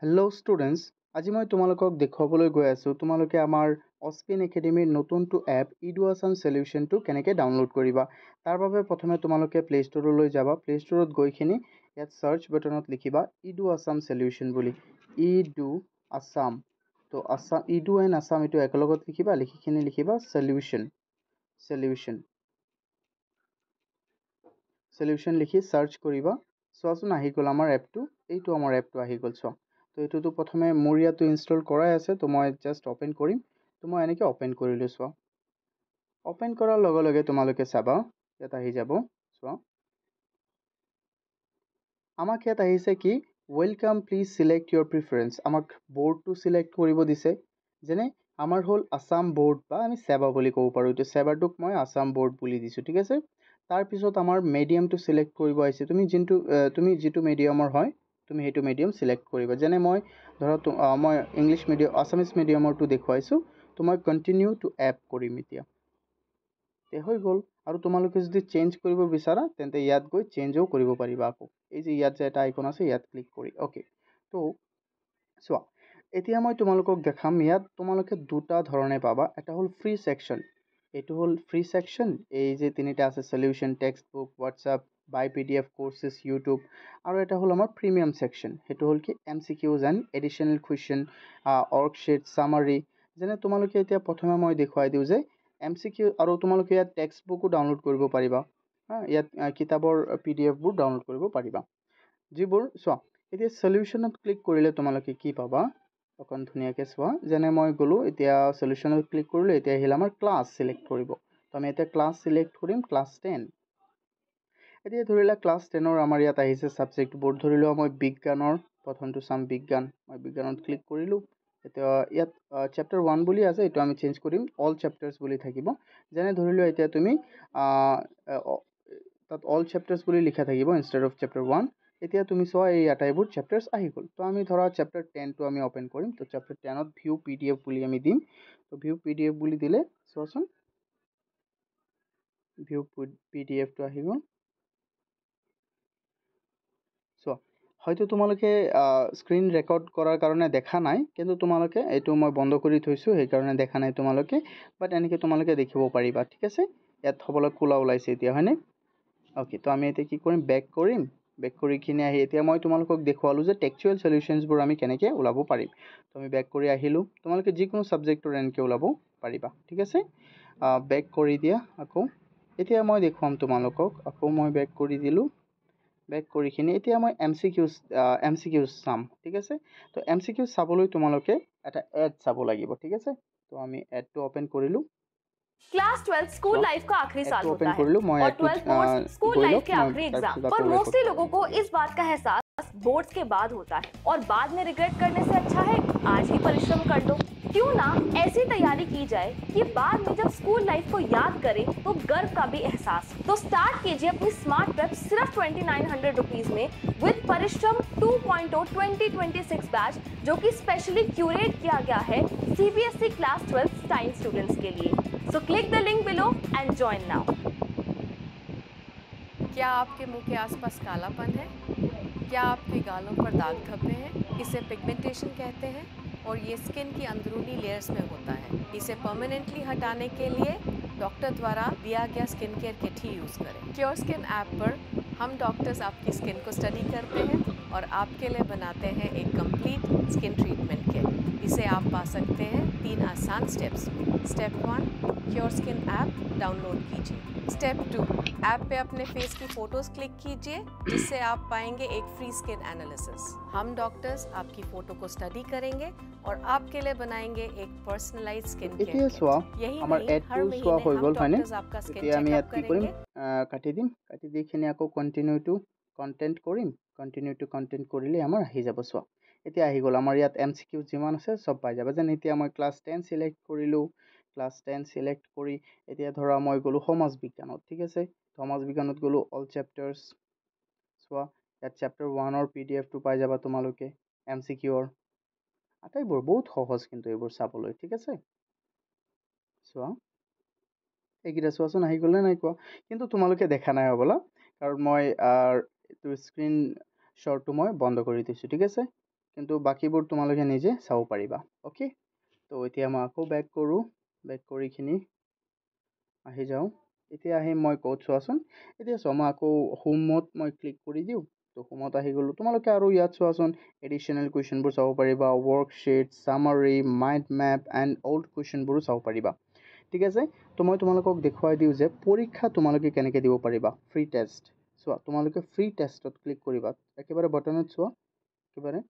Hello' students, আজি মই তোমালোকক দেখুৱাবলৈ গৈ আছোঁ তোমালোকে আমাৰ অস্পিন একাডেমীৰ নতুনটো এপ ইডু আছাম সলিউশ্যনটো কেনেকৈ ডাউনলোড কৰিবা। তাৰ বাবে প্ৰথমে তোমালোকে প্লে' ষ্ট'ৰলৈ যাবা। প্লে' ষ্ট'ৰত গৈখিনি ইয়াত চাৰ্চ বাটনত লিখিবা ইডু আছাম সলিউশ্যন বুলি। ইডু আছাম, তো ইডু এণ্ড আছাম এইটো একেলগত লিখিবা। লিখিবা সলিউশ্যন লিখি চাৰ্চ কৰিবা। চোৱাচোন আহি গ'ল আমাৰ এপটো। এইটো আমাৰ এপটো আহি গ'ল চোৱা। তো এইটোতো প্ৰথমে মোৰ ইয়াতো ইনষ্টল কৰাই আছে, তো মই জাষ্ট অ'পেন কৰিম। তো মই এনেকৈ অ'পেন কৰিলোঁ চোৱা। অ'পেন কৰাৰ লগে লগে তোমালোকে চাবা ইয়াত আহি যাব চোৱা। আমাক ইয়াত আহিছে কি welcome please select your preference. আমাক বৰ্ডটো চিলেক্ট কৰিব দিছে। যেনে আমাৰ হ'ল আছাম বৰ্ড বা আমি ছেবা বুলি ক'ব পাৰোঁ। এইটো ছেবাটোক মই আছাম বৰ্ড বুলি দিছোঁ, ঠিক আছে। তাৰপিছত আমাৰ মিডিয়ামটো চিলেক্ট কৰিব আহিছে। তুমি যিটো মিডিয়ামৰ হয় তুমি সেইটো মিডিয়াম চিলেক্ট কৰিবা। যেনে মই ধৰা মই ইংলিছ মিডিয়াম আছামিজ মিডিয়ামৰটো দেখুৱাইছোঁ, তো মই কণ্টিনিউ টু এপ কৰিম এতিয়া। হৈ গ'ল। আৰু তোমালোকে যদি চেঞ্জ কৰিব বিচাৰা তেন্তে ইয়াত গৈ চেঞ্জো কৰিব পাৰিবা। আকৌ এই যে ইয়াত যে এটা আইকন আছে ইয়াত ক্লিক কৰি অ'কে। তো চোৱা, এতিয়া মই তোমালোকক দেখাম। ইয়াত তোমালোকে দুটা ধৰণে পাবা। এটা হ'ল ফ্ৰী ছেকশ্যন, এইটো হ'ল ফ্ৰী ছেকশ্যন। এই যে তিনিটা আছে সলিউশ্যন, টেক্সট বুক, হোৱাটছআপ, বাই PDF কোৰ্চেছ, ইউটিউব। আৰু এটা হ'ল আমাৰ প্ৰিমিয়াম ছেকশ্যন, সেইটো হ'ল কি MCQs and additional question, worksheet, summary. যেনে তোমালোকে এতিয়া প্ৰথমে মই দেখুৱাই দিওঁ যে MCQ, আৰু তোমালোকে ইয়াত টেক্সট বুকো ডাউনলোড কৰিব পাৰিবা। ইয়াত কিতাপৰ PDFবোৰ ডাউনলোড কৰিব পাৰিবা। যিবোৰ চোৱা, এতিয়া সলিউশ্যনত ক্লিক কৰিলে তোমালোকে কি পাবা অকণ ধুনীয়াকৈ চোৱা। যেনে মই গ'লোঁ এতিয়া সলিউশ্যনত ক্লিক কৰিলোঁ, এতিয়া আহিলে আমাৰ ক্লাছ চিলেক্ট কৰিব। তো আমি এতিয়া ক্লাছ চিলেক্ট কৰিম, ক্লাছ 10। এতিয়া ধৰি লোৱা ক্লাছ 10ৰ আমাৰ ইয়াত আহিছে ছাবজেক্টবোৰ। ধৰি লোৱা মই বিজ্ঞানৰ প্ৰথমটো চাম, বিজ্ঞান। মই বিজ্ঞানত ক্লিক কৰিলোঁ। এতিয়া ইয়াত চেপ্টাৰ 1 বুলি আছে, এইটো আমি চেঞ্জ কৰিম অল চেপ্টাৰ্ছ বুলি থাকিব। যেনে ধৰি লোৱা এতিয়া তুমি তাত অল চেপ্টাৰ্ছ বুলি লিখা থাকিব ইনষ্টেড অফ চেপ্টাৰ 1। এতিয়া তুমি চোৱা এই আটাইবোৰ চেপ্টাৰ্ছ আহি গ'ল। তো আমি ধৰা চেপ্টাৰ 10টো আমি অ'পেন কৰিম। তো চেপ্টাৰ 10ত ভিউ PDF বুলি আমি দিম। তো ভিউ PDF বুলি দিলে চোৱাচোন ভিউ PDFটো আহি গ'ল চোৱা। হয়তো তোমালোকে স্ক্ৰীন ৰেকৰ্ড কৰাৰ কাৰণে দেখা নাই, কিন্তু তোমালোকে এইটো মই বন্ধ কৰি থৈছোঁ সেইকাৰণে দেখা নাই তোমালোকে, বাট এনেকৈ তোমালোকে দেখিব পাৰিবা, ঠিক আছে। ইয়াত হ'বলৈ খোলা ওলাইছে এতিয়া, হয়নে? অ'কে, তো আমি এতিয়া কি কৰিম, বেক কৰিম। বেক কৰি কিনে আহি এতিয়া মই তোমালোকক দেখুৱালোঁ যে টেক্সচুৱেল সলিউশ্যনছবোৰ আমি কেনেকৈ ওলাব পাৰিম। তো আমি বেক কৰি আহিলোঁ। তোমালোকে যিকোনো ছাবজেক্টৰ এনেকৈ ওলাব পাৰিবা, ঠিক আছে। বেক কৰি দিয়া আকৌ। এতিয়া মই দেখুৱাম তোমালোকক। আকৌ মই বেক কৰি দিলোঁ। বেক কৰিখিনি এতিয়া মই MCQs চাম, ঠিক আছে। তো MCQs চাবলৈ তোমালোকে এটা এড চাব লাগিব, ঠিক আছে। তো আমি এডটো অ'পেন কৰিলোঁ। क्लास 12 स्कूल लाइफ का आखिरी साल होता है और 12 মই बोर्ड्स स्कूल গৈ लाइफ লওক, के মই आखिरी एग्जाम তাৰপিছত पर আকৌ ৰেকৰ্ড मोस्टली কৰিম। लोगों को इस बात का एहसास बोर्ड्स के बाद होता है और बाद में रिग्रेट करने से अच्छा है आज ही परिश्रम कर लो। क्यों ना ऐसी तैयारी की जाए कि बाद में जब स्कूल लाइफ को याद करें तो गर्व का भी एहसास। तो स्टार्ट कीजिए अपनी स्मार्ट प्रेप सिर्फ 2900 रुपीज में विद परिश्रम 2.0 2026 बैच, जो कि स्पेशली क्यूरेट किया गया है CBSE क्लास 12 साइंस स्टूडेंट्स के लिए। So click the link below and join now. क्या आपके मुंह के आसपास कालापन है? क्या आपके गालों पर दाग धब्बे हैं? इसे पिगमेंटेशन कहते हैं और ये स्किन की अंदरूनी लेयर्स में होता है। इसे परमानेंटली हटाने के लिए डॉक्टर द्वारा दिया गया स्किन केयर किट ही यूज़ करें। क्योर स्किन ऐप पर हम डॉक्टर्स आपकी स्किन को स्टडी करते हैं और आपके लिए बनाते हैं एक कंप्लीट स्किन ट्रीटमेंट किट। इसे आप पा सकते हैं 3 आसान स्टेप्स में। Step 1, cure skin app download कीजिए। स्टेप 2, ऐप पे अपने फेस की फोटोज़ क्लिक कीजिए, जिससे आप पाएंगे एक फ्री स्किन एनालिसिस। हम डॉक्टर्स आपकी फ़ोटो को स्टडी करेंगे और आपके लिए बनाएंगे एक पर्सनलाइज्ड स्किन केयर এতিয়া চোৱা किट। यही আমাৰ नहीं, এডটো हर চোৱা महीने হৈ हम গ'ল, হয়নে? डॉक्टर्स आपका स्किन এতিয়া আমি चेकअप ইয়াত কি কৰিম, करेंगे। কাটি দিম। কাটি দি কিনে আকৌ কণ্টিনিউ টু কণ্টেণ্ট কৰিলে আমাৰ আহি যাব চোৱা। এতিয়া আহি গ'ল আমাৰ ইয়াত MCQ যিমান আছে চব পাই যাবা। যেনে এতিয়া মই ক্লাছ 10 চিলেক্ট কৰিলোঁ। ক্লাছ 10 চিলেক্ট কৰি এতিয়া ধৰা মই গ'লোঁ সমাজ বিজ্ঞানত, ঠিক আছে। সমাজ বিজ্ঞানত গ'লোঁ অল চেপ্টাৰ্ছ চোৱা। ইয়াত চেপ্টাৰ 1ৰ PDFটো পাই যাবা তোমালোকে। MCQৰ আটাইবোৰ বহুত সহজ, কিন্তু এইবোৰ চাবলৈ, ঠিক আছে। চোৱা এইকেইটা চোৱাচোন আহি গ'ল নে নাই কোৱা। কিন্তু তোমালোকে দেখা নাই হ'বলা, কাৰণ মই এইটো স্ক্ৰীন শ্বটটো মই বন্ধ কৰি দিছোঁ, ঠিক আছে। কিন্তু বাকীবোৰ তোমালোকে নিজে চাব পাৰিবা অ'কে তো এতিয়া মই আকৌ বেক কৰোঁ বেক কৰিখিনি আহি যাওঁ এতিয়া আহি মই ক'ত চোৱাচোন এতিয়া চোৱা মই আকৌ হোমত মই ক্লিক কৰি দিওঁ তো হোমত আহি গ'লোঁ তোমালোকে আৰু ইয়াত চোৱাচোন এডিশ্যনেল কুৱেশ্যনবোৰ চাব পাৰিবা worksheet summary mind map and old কুৱেশ্যনবোৰো চাব পাৰিবা ঠিক আছে তো মই তোমালোকক দেখুৱাই দিওঁ যে পৰীক্ষা তোমালোকে কেনেকৈ দিব পাৰিবা ফ্ৰী টেষ্ট চোৱা তোমালোকে ফ্ৰী টেষ্টত ক্লিক কৰিবা একেবাৰে বটনত চোৱা একেবাৰে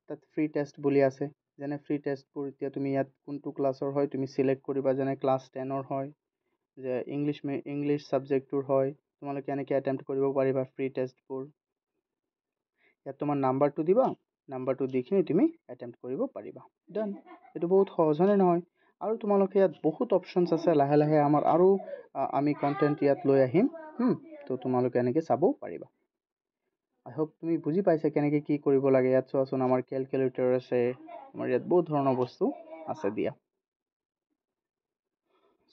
তাত ফ্ৰী টেষ্ট বুলি আছে যেনে ফ্ৰী টেষ্টবোৰ এতিয়া তুমি ইয়াত কোনটো ক্লাছৰ হয় তুমি চিলেক্ট কৰিবা যেনে ক্লাছ 10ৰ হয় যে ইংলিছ ছাবজেক্টটোৰ হয় তোমালোকে এনেকৈ এটেম্প্ট কৰিব পাৰিবা ফ্ৰী টেষ্টবোৰ ইয়াত তোমাৰ নাম্বাৰটো দিবা নাম্বাৰটো দিখিনি তুমি এটেম্প্ট কৰিব পাৰিবা ডান এইটো বহুত সহজ হয়নে নহয় আৰু তোমালোকে ইয়াত বহুত অপশ্যনছ আছে লাহে লাহে আমাৰ আৰু আমি কণ্টেণ্ট ইয়াত লৈ আহিম তো তোমালোকে এনেকৈ চাব পাৰিবা আই হোপ তুমি বুজি পাইছা কেনেকৈ কি কৰিব লাগে ইয়াত চোৱাচোন আমাৰ কেলকুলেটৰ আছে আমাৰ ইয়াত বহুত ধৰণৰ বস্তু আছে দিয়া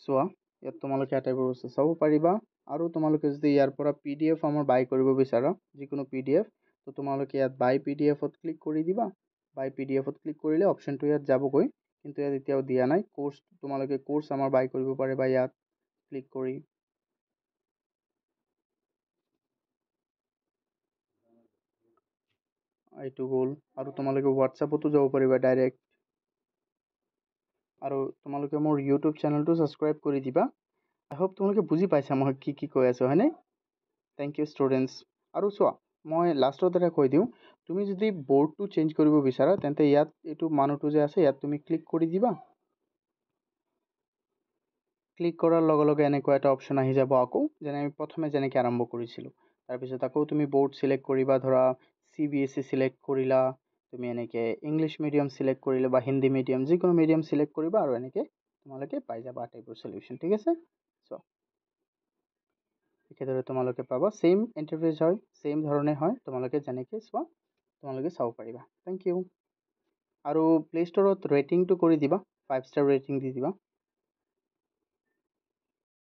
চোৱা ইয়াত তোমালোকে আটাইবোৰ বস্তু চাব পাৰিবা আৰু তোমালোকে যদি ইয়াৰ পৰা PDF আমাৰ বাই কৰিব বিচাৰা যিকোনো PDF তো তোমালোকে ইয়াত বাই PDFত ক্লিক কৰি দিবা বাই PDFত ক্লিক কৰিলে অপশ্যনটো ইয়াত যাবগৈ কিন্তু ইয়াত এতিয়াও দিয়া নাই কোৰ্চ তোমালোকে কোৰ্চ আমাৰ বাই কৰিব পাৰিবা ইয়াত ক্লিক কৰি এইটো গ'ল আৰু তোমালোকে হোৱাটছআপতো যাব পাৰিবা ডাইৰেক্ট আৰু তোমালোকে মোৰ ইউটিউব চেনেলটো ছাবস্ক্ৰাইব কৰি দিবা আই হোপ তোমালোকে বুজি পাইছা মই কি কৈ আছোঁ হয়নে থেংক ইউ ষ্টুডেণ্টছ আৰু চোৱা মই লাষ্টত এটা কৈ দিওঁ তুমি যদি বৰ্ডটো চেঞ্জ কৰিব বিচাৰা তেন্তে ইয়াত এইটো মানুহটো যে আছে ইয়াত তুমি ক্লিক কৰি দিবা ক্লিক কৰাৰ লগে লগে এনেকুৱা এটা অপশ্যন আহি যাব আকৌ যেনে আমি প্ৰথমে যেনেকৈ আৰম্ভ কৰিছিলোঁ তাৰপিছত আকৌ তুমি বৰ্ড চিলেক্ট কৰিবা ধৰা CBSE চিলেক্ট কৰিলা তুমি এনেকৈ ইংলিছ মিডিয়াম চিলেক্ট কৰিলে বা হিন্দী মিডিয়াম যিকোনো মিডিয়াম চিলেক্ট কৰিবা আৰু এনেকৈ তোমালোকে পাই যাবা আটাইবোৰ চলিউশ্যন ঠিক আছে চ' একেদৰে তোমালোকে পাবা ছেইম ইণ্টাৰফেচ হয় ছেইম ধৰণে হয় তোমালোকে যেনেকৈ চোৱা তোমালোকে চাব পাৰিবা থেংক ইউ আৰু প্লে ষ্টৰত ৰেটিংটো কৰি দিবা 5 ষ্টাৰ ৰেটিং দি দিবা